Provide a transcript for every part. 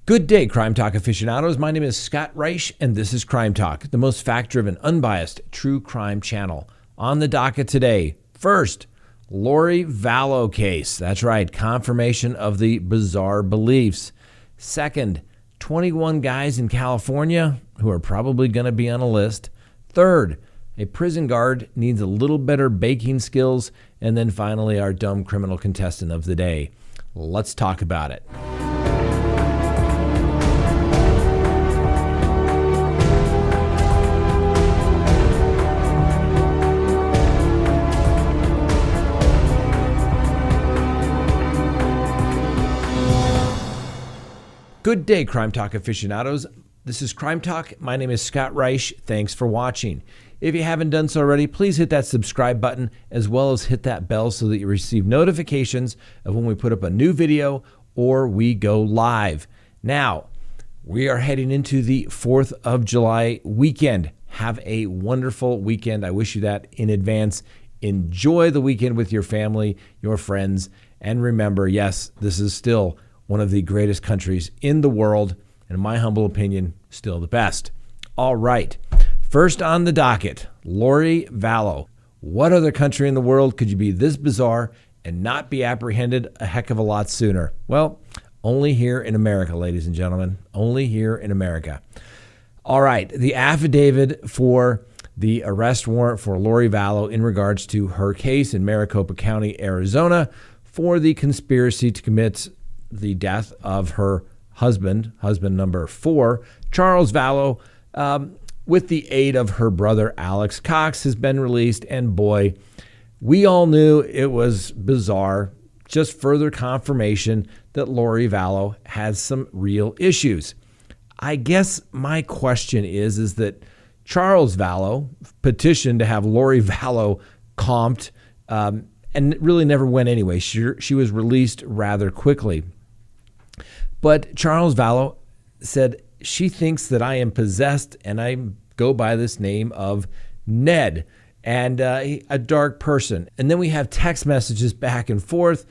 Good day, Crime Talk aficionados. My name is Scott Reisch, and this is Crime Talk, the most fact-driven, unbiased, true crime channel. On the docket today, first, Lori Vallow case. That's right, confirmation of the bizarre beliefs. Second, 21 guys in California who are probably going to be on a list. Third, a prison guard needs a little better baking skills. And then finally, our dumb criminal contestant of the day. Let's talk about it. Good day, Crime Talk aficionados. This is Crime Talk. My name is Scott Reisch. Thanks for watching. If you haven't done so already, please hit that subscribe button as well as hit that bell so that you receive notifications of when we put up a new video or we go live. Now, we are heading into the 4th of July weekend. Have a wonderful weekend. I wish you that in advance. Enjoy the weekend with your family, your friends, and remember, yes, this is still one of the greatest countries in the world, and in my humble opinion, still the best. All right, first on the docket, Lori Vallow. What other country in the world could you be this bizarre and not be apprehended a heck of a lot sooner? Well, only here in America, ladies and gentlemen, only here in America. All right, the affidavit for the arrest warrant for Lori Vallow in regards to her case in Maricopa County, Arizona, for the conspiracy to commit the death of her husband number 4, Charles Vallow, with the aid of her brother Alex Cox, has been released. And boy, we all knew it was bizarre. Just further confirmation that Lori Vallow has some real issues. I guess my question is that Charles Vallow petitioned to have Lori Vallow comped, and it really never went anyway. She was released rather quickly. But Charles Vallow said, she thinks that I am possessed and I go by this name of Ned and a dark person. And then we have text messages back and forth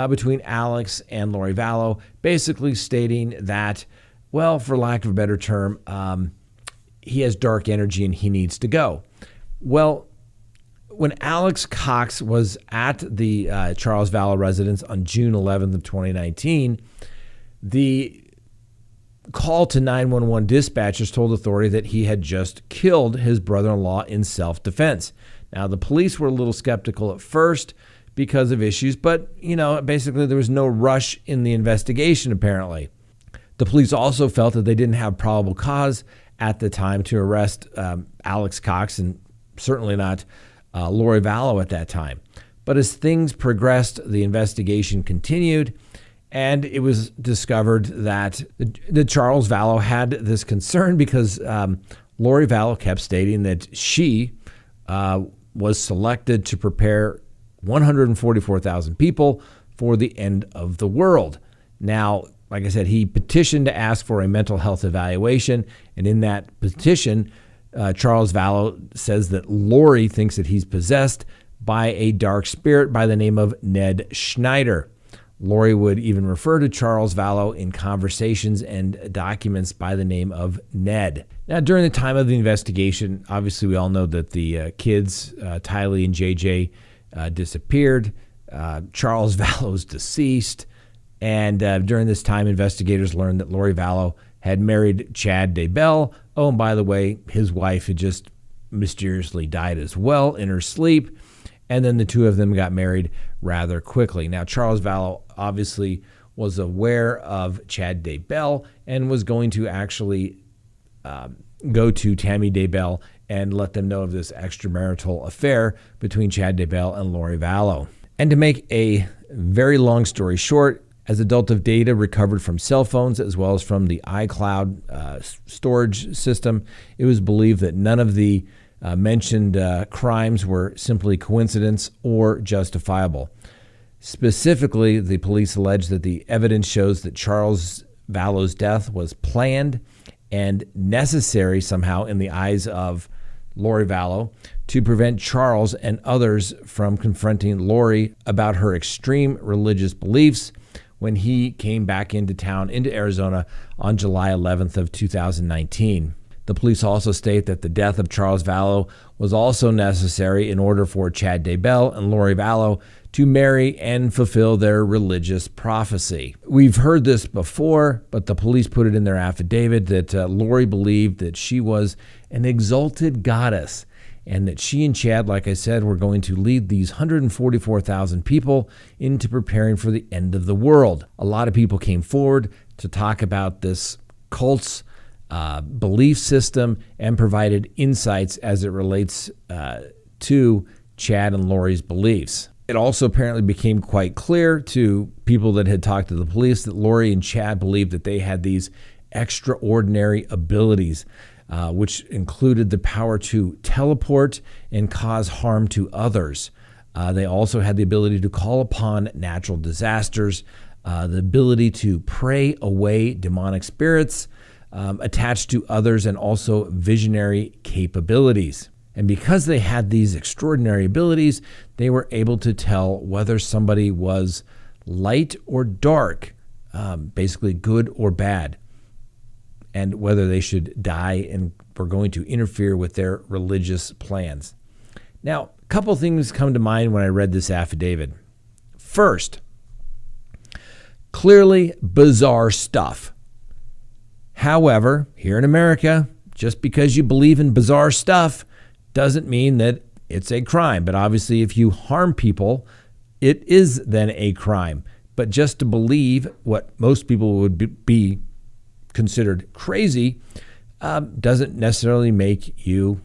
between Alex and Lori Vallow, basically stating that, well, for lack of a better term, he has dark energy and he needs to go. Well, when Alex Cox was at the Charles Vallow residence on June 11th of 2019, the call to 911 dispatchers told authority that he had just killed his brother-in-law in self-defense. Now, the police were a little skeptical at first because of issues, but, basically there was no rush in the investigation, apparently. The police also felt that they didn't have probable cause at the time to arrest Alex Cox, and certainly not Lori Vallow at that time. But as things progressed, the investigation continued, and it was discovered that Charles Vallow had this concern because Lori Vallow kept stating that she was selected to prepare 144,000 people for the end of the world. Now, like I said, he petitioned to ask for a mental health evaluation, and in that petition, Charles Vallow says that Lori thinks that he's possessed by a dark spirit by the name of Ned Schneider. Lori would even refer to Charles Vallow in conversations and documents by the name of Ned. Now, during the time of the investigation, obviously we all know that the kids, Tylee and JJ, disappeared. Charles Vallow's deceased. And during this time, investigators learned that Lori Vallow had married Chad Daybell. Oh, and by the way, his wife had just mysteriously died as well in her sleep. And then the two of them got married rather quickly. Now, Charles Vallow obviously was aware of Chad Daybell and was going to actually go to Tammy Daybell and let them know of this extramarital affair between Chad Daybell and Lori Vallow. And to make a very long story short, as adultive data recovered from cell phones as well as from the iCloud storage system, it was believed that none of the mentioned crimes were simply coincidence or justifiable. Specifically, the police alleged that the evidence shows that Charles Vallow's death was planned and necessary somehow in the eyes of Lori Vallow to prevent Charles and others from confronting Lori about her extreme religious beliefs, when he came back into town, into Arizona, on July 11th of 2019. The police also state that the death of Charles Vallow was also necessary in order for Chad Daybell and Lori Vallow to marry and fulfill their religious prophecy. We've heard this before, but the police put it in their affidavit that Lori believed that she was an exalted goddess and that she and Chad, like I said, were going to lead these 144,000 people into preparing for the end of the world. A lot of people came forward to talk about this cult's belief system and provided insights as it relates to Chad and Lori's beliefs. It also apparently became quite clear to people that had talked to the police that Lori and Chad believed that they had these extraordinary abilities, which included the power to teleport and cause harm to others. They also had the ability to call upon natural disasters, the ability to pray away demonic spirits, attached to others, and also visionary capabilities. And because they had these extraordinary abilities, they were able to tell whether somebody was light or dark, basically good or bad, and whether they should die and were going to interfere with their religious plans. Now, a couple things come to mind when I read this affidavit. First, clearly bizarre stuff. However, here in America, just because you believe in bizarre stuff doesn't mean that it's a crime. But obviously, if you harm people, it is then a crime. But just to believe what most people would be considered crazy doesn't necessarily make you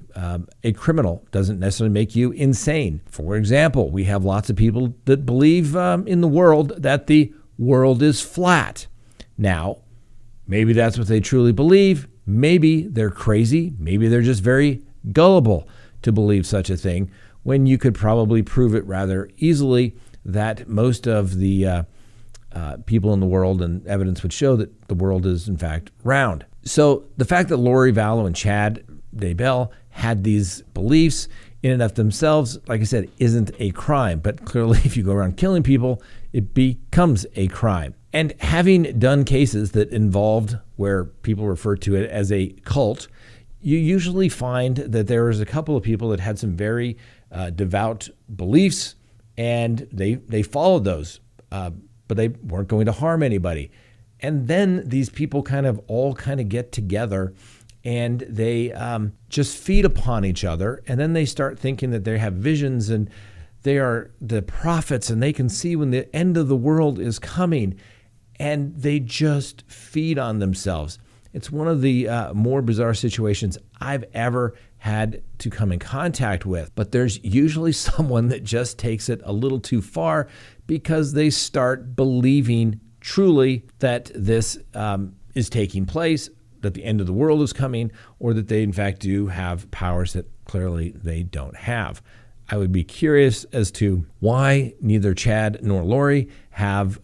a criminal, doesn't necessarily make you insane. For example, we have lots of people that believe in the world that the world is flat. Now, maybe that's what they truly believe. Maybe they're crazy. Maybe they're just very gullible to believe such a thing, when you could probably prove it rather easily that most of the people in the world and evidence would show that the world is in fact round. So the fact that Lori Vallow and Chad Daybell had these beliefs in and of themselves, like I said, isn't a crime. But clearly, if you go around killing people, it becomes a crime. And having done cases that involved where people refer to it as a cult, you usually find that there was a couple of people that had some very devout beliefs, and they followed those, but they weren't going to harm anybody. And then these people all get together and they just feed upon each other. And then they start thinking that they have visions and they are the prophets and they can see when the end of the world is coming, and they just feed on themselves. It's one of the more bizarre situations I've ever had to come in contact with. But there's usually someone that just takes it a little too far because they start believing truly that this is taking place, that the end of the world is coming, or that they in fact do have powers that clearly they don't have. I would be curious as to why neither Chad nor Lori have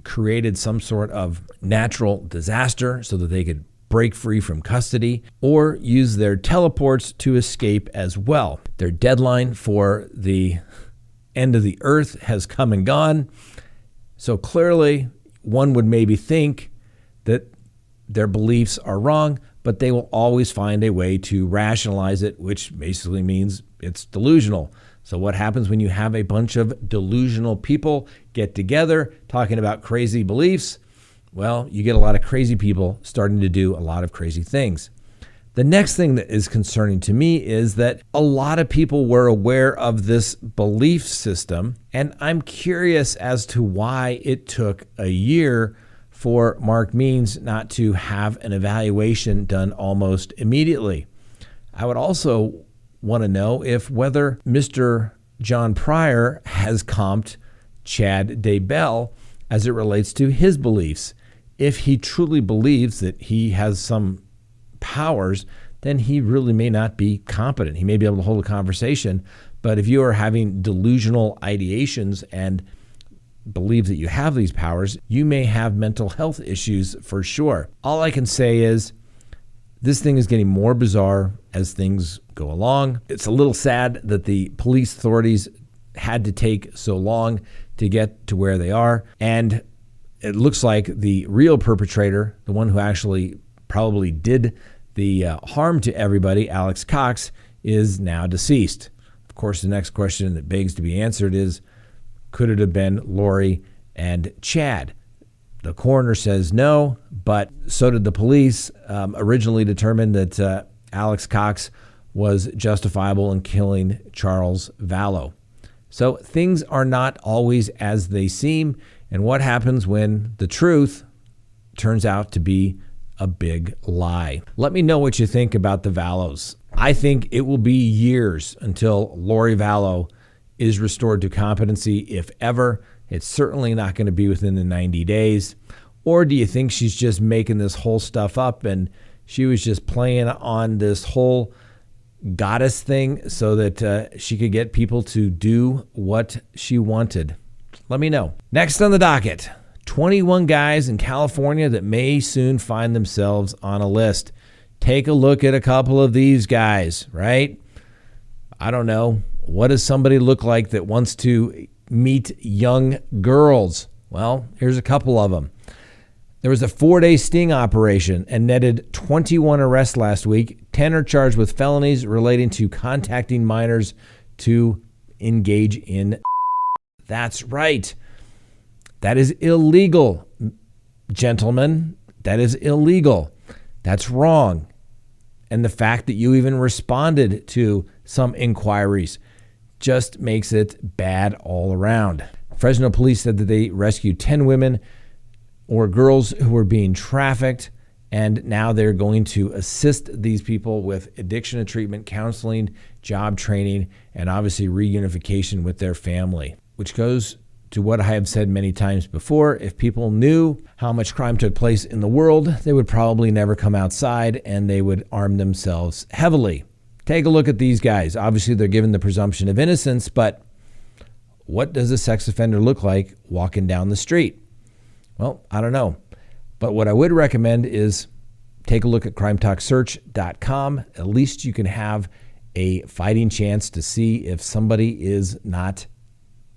created some sort of natural disaster so that they could break free from custody or use their teleports to escape as well. Their deadline for the end of the earth has come and gone. So clearly, one would maybe think that their beliefs are wrong, but they will always find a way to rationalize it, which basically means it's delusional. So what happens when you have a bunch of delusional people get together talking about crazy beliefs? Well, you get a lot of crazy people starting to do a lot of crazy things. The next thing that is concerning to me is that a lot of people were aware of this belief system, and I'm curious as to why it took a year for Mark Means not to have an evaluation done almost immediately. I would also want to know if whether Mr. John Pryor has comped Chad Daybell as it relates to his beliefs. If he truly believes that he has some powers, then he really may not be competent. He may be able to hold a conversation, but if you are having delusional ideations and believe that you have these powers, you may have mental health issues for sure. All I can say is this thing is getting more bizarre as things go along. It's a little sad that the police authorities had to take so long to get to where they are. And it looks like the real perpetrator, the one who actually probably did the harm to everybody, Alex Cox, is now deceased. Of course, the next question that begs to be answered is, could it have been Lori and Chad? The coroner says no, but so did the police. Originally determined that Alex Cox was justifiable in killing Charles Vallow. So things are not always as they seem. And what happens when the truth turns out to be a big lie? Let me know what you think about the Vallows. I think it will be years until Lori Vallow is restored to competency, if ever. It's certainly not going to be within the 90 days. Or do you think she's just making this whole stuff up and she was just playing on this whole goddess thing so that she could get people to do what she wanted? Let me know. Next on the docket, 21 guys in California that may soon find themselves on a list. Take a look at a couple of these guys, right? I don't know. What does somebody look like that wants to meet young girls? Well, here's a couple of them. There was a 4-day sting operation and netted 21 arrests last week. 10 are charged with felonies relating to contacting minors to engage in. That's right. That is illegal, gentlemen. That is illegal. That's wrong. And the fact that you even responded to some inquiries just makes it bad all around. Fresno police said that they rescued 10 women or girls who were being trafficked, and now they're going to assist these people with addiction and treatment, counseling, job training, and obviously reunification with their family, which goes to what I have said many times before. If people knew how much crime took place in the world, they would probably never come outside and they would arm themselves heavily. Take a look at these guys. Obviously, they're given the presumption of innocence, but what does a sex offender look like walking down the street? Well, I don't know. But what I would recommend is take a look at CrimeTalkSearch.com. At least you can have a fighting chance to see if somebody is not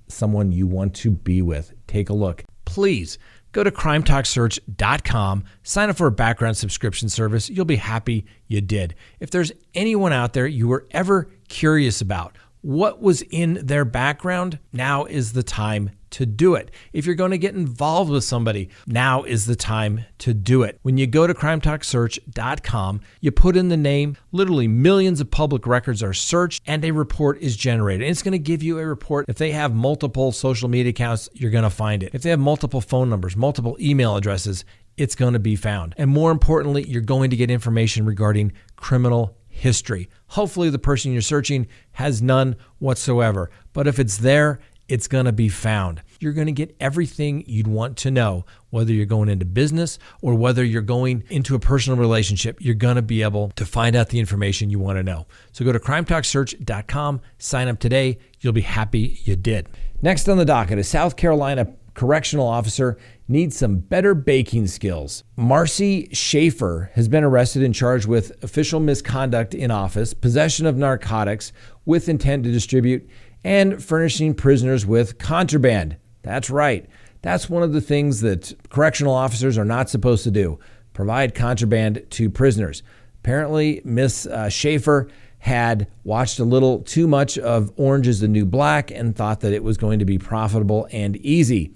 someone you want to be with. Take a look. Please go to CrimeTalkSearch.com, sign up for a background subscription service. You'll be happy you did. If there's anyone out there you were ever curious about what was in their background, now is the time to do it. If you're going to get involved with somebody, now is the time to do it. When you go to CrimeTalkSearch.com, you put in the name, literally millions of public records are searched, and a report is generated. And it's going to give you a report. If they have multiple social media accounts, you're going to find it. If they have multiple phone numbers, multiple email addresses, it's going to be found. And more importantly, you're going to get information regarding criminal history. Hopefully the person you're searching has none whatsoever. But if it's there, it's going to be found. You're going to get everything you'd want to know, whether you're going into business or whether you're going into a personal relationship. You're going to be able to find out the information you want to know. So go to CrimeTalkSearch.com, sign up today. You'll be happy you did. Next on the docket, a South Carolina correctional officer needs some better baking skills. Marcy Schaefer has been arrested and charged with official misconduct in office, possession of narcotics with intent to distribute, and furnishing prisoners with contraband. That's right. That's one of the things that correctional officers are not supposed to do, provide contraband to prisoners. Apparently, Miss Schaefer had watched a little too much of Orange is the New Black and thought that it was going to be profitable and easy.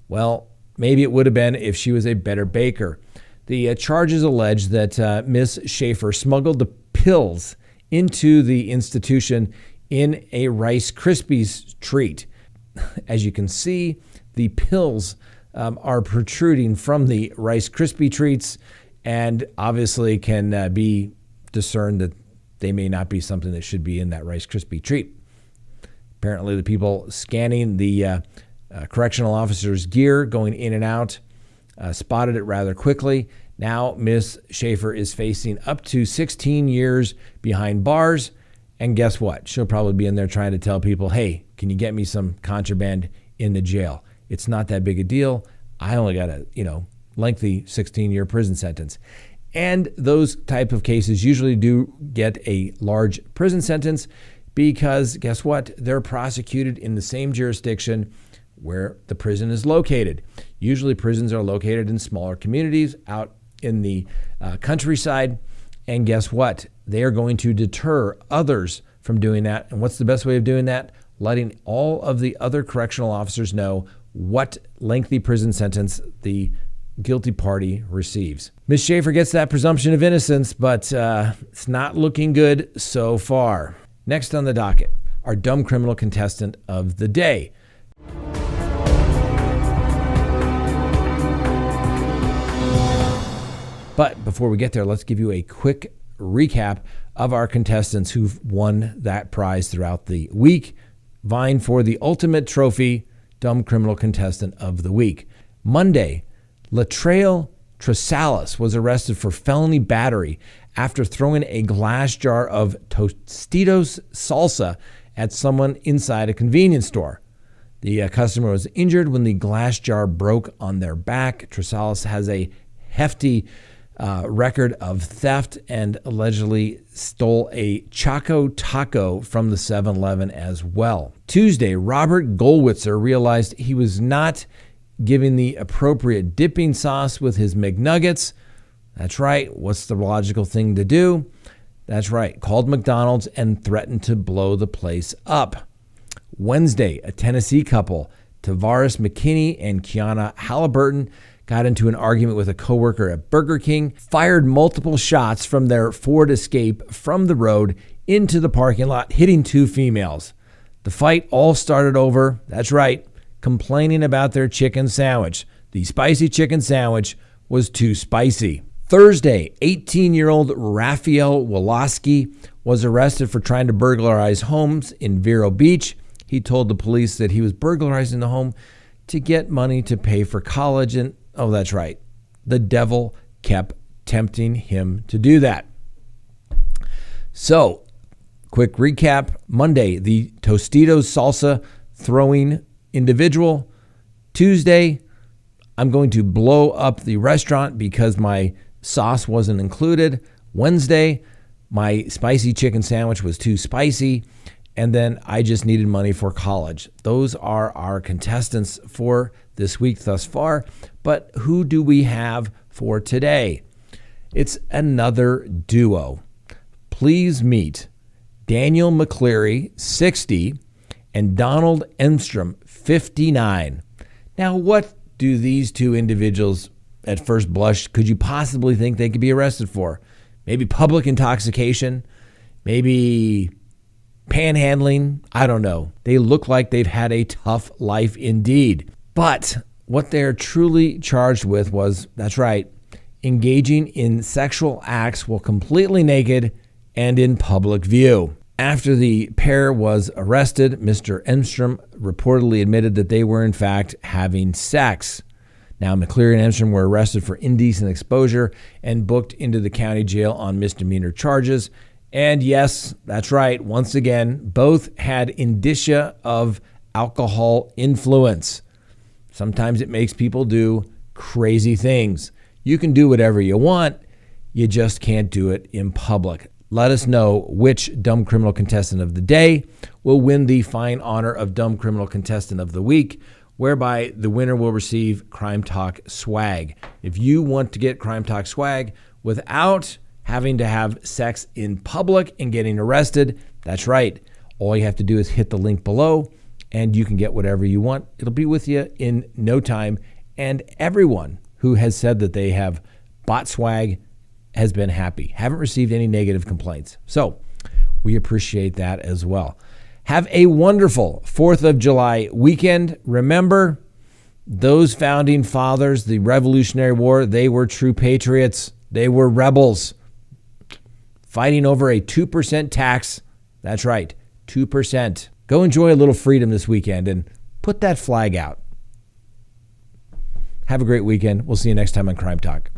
Well, maybe it would have been if she was a better baker. The charges allege that Miss Schaefer smuggled the pills into the institution in a Rice Krispies treat. As you can see, the pills are protruding from the Rice Krispie treats and obviously can be discerned that they may not be something that should be in that Rice Krispie treat. Apparently, the people scanning the correctional officer's gear going in and out spotted it rather quickly. Now, Miss Schaefer is facing up to 16 years behind bars. And guess what? She'll probably be in there trying to tell people, hey, can you get me some contraband in the jail? It's not that big a deal. I only got a, lengthy 16-year prison sentence. And those type of cases usually do get a large prison sentence because guess what? They're prosecuted in the same jurisdiction where the prison is located. Usually prisons are located in smaller communities out in the countryside. And guess what? They are going to deter others from doing that. And what's the best way of doing that? Letting all of the other correctional officers know what lengthy prison sentence the guilty party receives. Ms. Schaefer gets that presumption of innocence, but it's not looking good so far. Next on the docket, our dumb criminal contestant of the day. But before we get there, let's give you a quick recap of our contestants who've won that prize throughout the week, vying for the ultimate trophy, Dumb Criminal Contestant of the Week. Monday, Latrell Tresalis was arrested for felony battery after throwing a glass jar of Tostitos salsa at someone inside a convenience store. The customer was injured when the glass jar broke on their back. Tresalis has a hefty record of theft and allegedly stole a Choco Taco from the 7-Eleven as well. Tuesday, Robert Goldwitzer realized he was not giving the appropriate dipping sauce with his McNuggets. That's right. What's the logical thing to do? That's right. Called McDonald's and threatened to blow the place up. Wednesday, a Tennessee couple, Tavares McKinney and Kiana Halliburton, got into an argument with a coworker at Burger King, fired multiple shots from their Ford Escape from the road into the parking lot, hitting two females. The fight all started over, that's right, complaining about their chicken sandwich. The spicy chicken sandwich was too spicy. Thursday, 18-year-old Raphael Woloski was arrested for trying to burglarize homes in Vero Beach. He told the police that he was burglarizing the home to get money to pay for college, and oh, that's right, the devil kept tempting him to do that. So, quick recap. Monday, the Tostitos salsa throwing individual. Tuesday, I'm going to blow up the restaurant because my sauce wasn't included. Wednesday, my spicy chicken sandwich was too spicy. And then I just needed money for college. Those are our contestants for this week thus far. But who do we have for today? It's another duo. Please meet Daniel McCleary, 60, and Donald Enstrom, 59. Now, what do these two individuals, at first blush, could you possibly think they could be arrested for? Maybe public intoxication, maybe panhandling, I don't know. They look like they've had a tough life indeed. But what they're truly charged with was, that's right, engaging in sexual acts while completely naked and in public view. After the pair was arrested, Mr. Enstrom reportedly admitted that they were in fact having sex. Now, McCleary and Enstrom were arrested for indecent exposure and booked into the county jail on misdemeanor charges. And yes, that's right, once again, both had indicia of alcohol influence. Sometimes it makes people do crazy things. You can do whatever you want, you just can't do it in public. Let us know which Dumb Criminal Contestant of the Day will win the fine honor of Dumb Criminal Contestant of the Week, whereby the winner will receive Crime Talk swag. If you want to get Crime Talk swag without having to have sex in public and getting arrested, that's right. All you have to do is hit the link below and you can get whatever you want. It'll be with you in no time. And everyone who has said that they have bought swag has been happy. Haven't received any negative complaints. So we appreciate that as well. Have a wonderful 4th of July weekend. Remember, those founding fathers, the Revolutionary War, they were true patriots. They were rebels fighting over a 2% tax. That's right, 2%. Go enjoy a little freedom this weekend and put that flag out. Have a great weekend. We'll see you next time on Crime Talk.